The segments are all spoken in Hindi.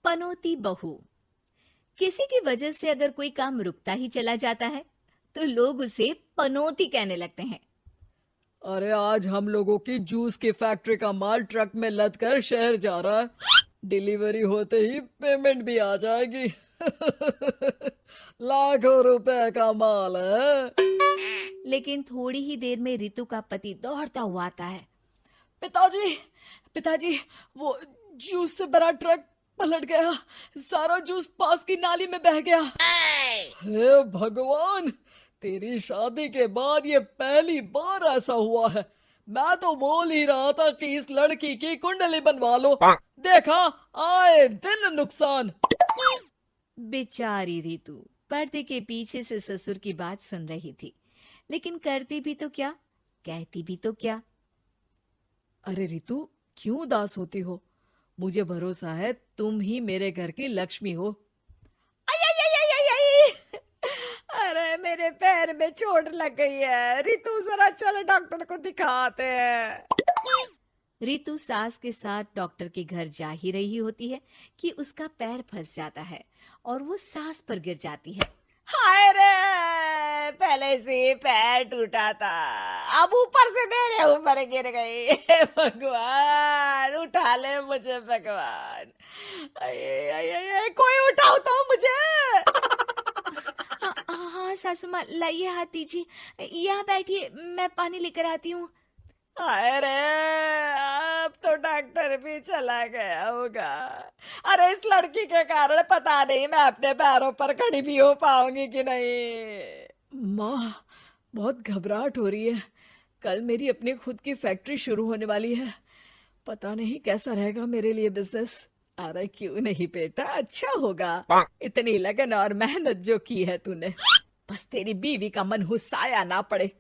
पनौती बहू। किसी की वजह से अगर कोई काम रुकता ही चला जाता है तो लोग उसे पनौती कहने लगते हैं। अरे आज हम लोगों की जूस की फैक्ट्री का माल ट्रक में लद कर शहर जा रहा है। डिलीवरी होते ही पेमेंट भी आ जाएगी। लाखों रुपए का माल है। लेकिन थोड़ी ही देर में रितु का पति दौड़ता हुआ आता है। पिताजी, पिताजी, वो जूस से भरा ट्रक पलट गया। सारा जूस पास की नाली में बह गया। हे भगवान, तेरी शादी के बाद ये पहली बार ऐसा हुआ है। मैं तो बोल ही रहा था कि इस लड़की की कुंडली बनवा लो। देखा, आए दिन नुकसान। बेचारी रितु पर्दे के पीछे से ससुर की बात सुन रही थी, लेकिन करती भी तो क्या, कहती भी तो क्या। अरे रितु, क्यों उदास होती हो? मुझे भरोसा है तुम ही मेरे घर की लक्ष्मी हो। आई आई आई आई आई आई! अरे मेरे पैर में चोट लग गई है रितु, जरा चल डॉक्टर को दिखाते हैं। रितु सास के साथ डॉक्टर के घर जा ही रही होती है कि उसका पैर फंस जाता है और वो सास पर गिर जाती है। हाय रे, पहले से ही पैर टूटा था, अब ऊपर से मेरे ऊपर गिर गई। हे भगवान उठा ले मुझे भगवान। आये, आये, आये, कोई उठाओ तो मुझे। हाँ हाँ सासू माँ, लाइए हाथ दीजिए, यहाँ बैठिए, मैं पानी लेकर आती हूँ। अरे अब तो डॉक्टर भी चला गया होगा। अरे इस लड़की के कारण पता नहीं मैं अपने पैरों पर खड़ी भी हो पाऊंगी कि नहीं। माँ, बहुत घबराहट हो रही है। कल मेरी अपनी खुद की फैक्ट्री शुरू होने वाली है। पता नहीं कैसा रहेगा मेरे लिए बिजनेस। अरे क्यों नहीं बेटा, अच्छा होगा। इतनी लगन और मेहनत जो की है तूने, बस तेरी बीवी का मनहूस साया ना पड़े।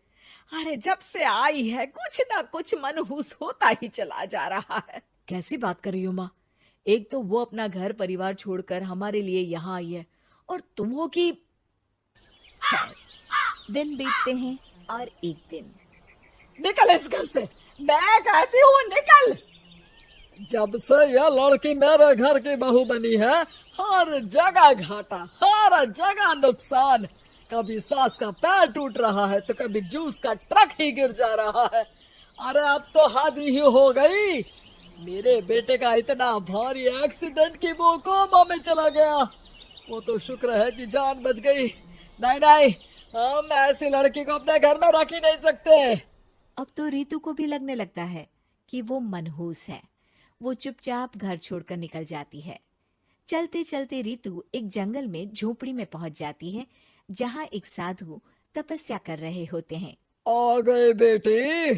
अरे जब से आई है कुछ ना कुछ मनहूस होता ही चला जा रहा है। कैसी बात कर रही हो माँ? एक तो वो अपना घर परिवार छोड़कर हमारे लिए यहाँ आई है, और तुम हो कि दिन बीतते हैं और एक दिन। निकल इस घर से, मैं कहती हूँ निकल। जब से यह लड़की मेरे घर की बहू बनी है, हर जगह घाटा, हर जगह नुकसान। कभी सास का पैर टूट रहा है तो कभी जूस का ट्रक ही गिर जा रहा है। अरे अब तो हद ही हो गई। मेरे बेटे का इतना भारी एक्सीडेंट कि वो कोमा में चला गया। वो तो शुक्र है कि जान बच गई। नहीं नहीं, हम ऐसी लड़की को अपने घर में रख ही नहीं सकते। अब तो रीतू को भी लगने लगता है कि वो मनहूस है। वो चुपचाप घर छोड़कर निकल जाती है। चलते चलते रीतू एक जंगल में झोपड़ी में पहुंच जाती है, जहां एक साधु तपस्या कर रहे होते हैं। आ गए बेटी,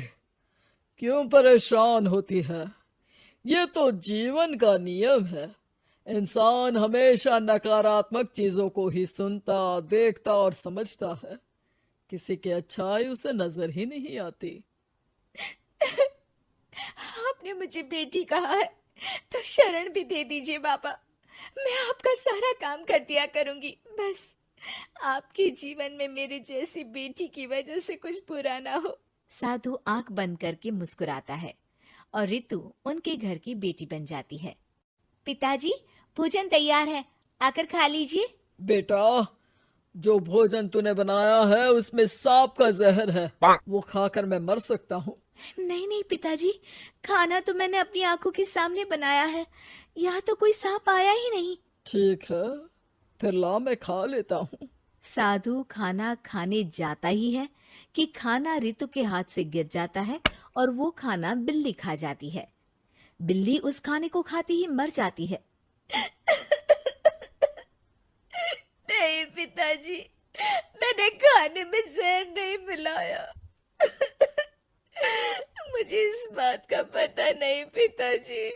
क्यों परेशान होती है? ये तो जीवन का नियम है। इंसान हमेशा नकारात्मक चीजों को ही सुनता, देखता और समझता है। किसी की अच्छाई उसे नजर ही नहीं आती। आपने मुझे बेटी कहा है तो शरण भी दे दीजिए बाबा। मैं आपका सारा काम कर दिया करूंगी, बस आपके जीवन में मेरे जैसी बेटी की वजह से कुछ बुरा ना हो। साधु आंख बंद करके मुस्कुराता है और रितु उनके घर की बेटी बन जाती है। पिताजी, भोजन तैयार है, आकर खा लीजिए। बेटा, जो भोजन तूने बनाया है उसमें सांप का जहर है। वो खाकर मैं मर सकता हूँ। नहीं नहीं पिताजी, खाना तो मैंने अपनी आंखों के सामने बनाया है, यहाँ तो कोई सांप आया ही नहीं। ठीक है, फिर ला मैं खा लेता हूँ। साधु खाना खाने जाता ही है कि खाना रितु के हाथ से गिर जाता है और वो खाना बिल्ली खा जाती है। बिल्ली उस खाने को खाती ही मर जाती है। नहीं पिताजी, मैंने खाने में जहर नहीं मिलाया। मुझे इस बात का पता नहीं पिताजी।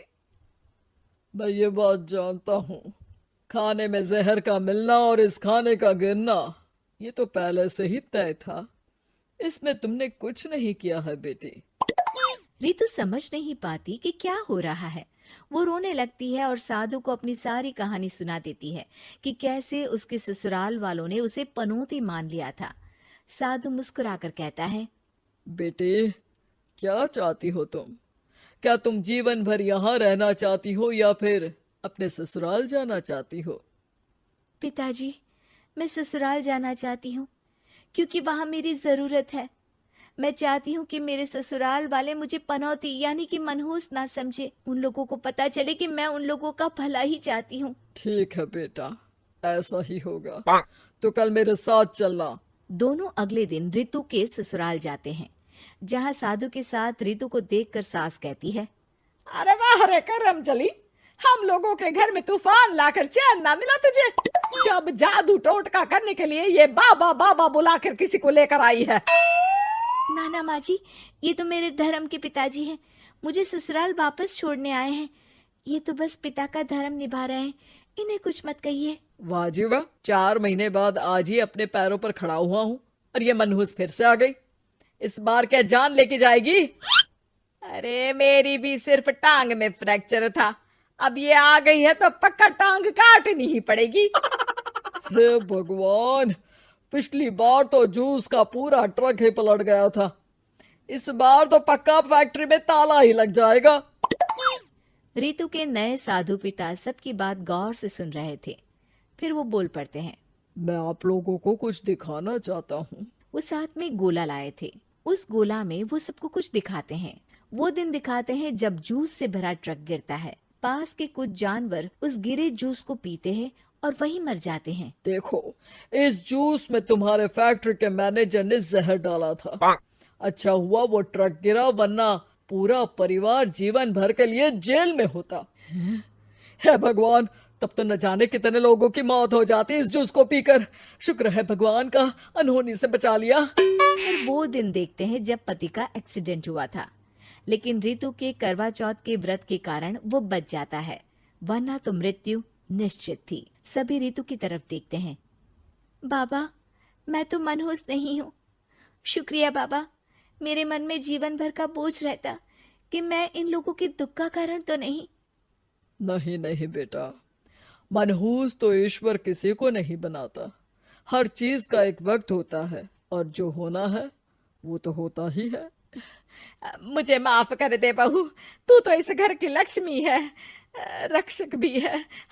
मैं ये बात जानता हूँ। खाने में जहर का मिलना और इस खाने का गिरना, ये तो पहले से ही तय था। इसमें तुमने कुछ नहीं किया है बेटी। रितु समझ नहीं पाती कि क्या हो रहा है। वो रोने लगती है और साधु को अपनी सारी कहानी सुना देती है कि कैसे उसके ससुराल वालों ने उसे पनौती मान लिया था। साधु मुस्कुराकर कहता है, बेटी, क्या चाहती हो तुम? क्या तुम जीवन भर यहाँ रहना चाहती हो या फिर अपने ससुराल जाना चाहती हो? पिताजी, मैं ससुराल जाना चाहती हूँ क्योंकि वहां मेरी जरूरत है। मैं चाहती हूँ कि मेरे ससुराल वाले मुझे पनौती यानी कि मनहूस ना समझे। उन लोगों को पता चले कि मैं उन लोगों का भला ही चाहती हूँ। ठीक है बेटा, ऐसा ही होगा। तो कल मेरे साथ चलना। दोनों अगले दिन रितु के ससुराल जाते हैं, जहाँ साधु के साथ रितु को देखकर सास कहती है, अरे वाह रे करम चली, हम लोगों के घर में तूफान लाकर चैन ना मिला तुझे। जब जादू टोटका करने के लिए ये बाबा बाबा बुलाकर किसी को लेकर आई है। नाना माँ जी, ये तो मेरे धर्म के पिताजी हैं। मुझे ससुराल वापस छोड़ने आए हैं। ये तो बस पिता का धर्म निभा रहे हैं। इन्हें कुछ मत कहिए। वाह जी वाह, 4 महीने बाद आज ही अपने पैरों पर खड़ा हुआ हूँ और ये मनहूस फिर से आ गई। इस बार क्या जान लेके जाएगी? अरे मेरी भी सिर्फ टांग में फ्रैक्चर था, अब ये आ गई है तो पक्का टांग काटनी ही पड़ेगी। हे भगवान, पिछली बार तो जूस का पूरा ट्रक ही पलट गया था, इस बार तो पक्का फैक्ट्री में ताला ही लग जाएगा। रितु के नए साधु पिता सबकी बात गौर से सुन रहे थे। फिर वो बोल पड़ते हैं, मैं आप लोगों को कुछ दिखाना चाहता हूँ। वो साथ में गोला लाए थे। उस गोला में वो सबको कुछ दिखाते हैं। वो दिन दिखाते हैं जब जूस से भरा ट्रक गिरता है। पास के कुछ जानवर उस गिरे जूस को पीते हैं और वहीं मर जाते हैं। देखो, इस जूस में तुम्हारे फैक्ट्री के मैनेजर ने जहर डाला था। अच्छा हुआ वो ट्रक गिरा, वरना पूरा परिवार जीवन भर के लिए जेल में होता। हे भगवान, तब तो न जाने कितने लोगों की मौत हो जाती इस जूस को पीकर। शुक्र है भगवान का, अनहोनी से बचा लिया। फिर वो दिन देखते हैं जब पति का एक्सीडेंट हुआ था, लेकिन रितु के करवा चौथ के व्रत के कारण वो बच जाता है, वरना तो मृत्यु निश्चित थी। सभी रितु की तरफ देखते हैं। बाबा, मैं तो मनहूस नहीं हूँ। शुक्रिया बाबा, मेरे मन में जीवन भर का बोझ रहता कि मैं इन लोगों के दुख का कारण तो नहीं। नहीं नहीं बेटा, मनहूस तो ईश्वर किसी को नहीं बनाता। हर चीज का एक वक्त होता है और जो होना है वो तो होता ही है। मुझे माफ कर दे बहू, तू तो इस घर की लक्ष्मी है, रक्षक भी है।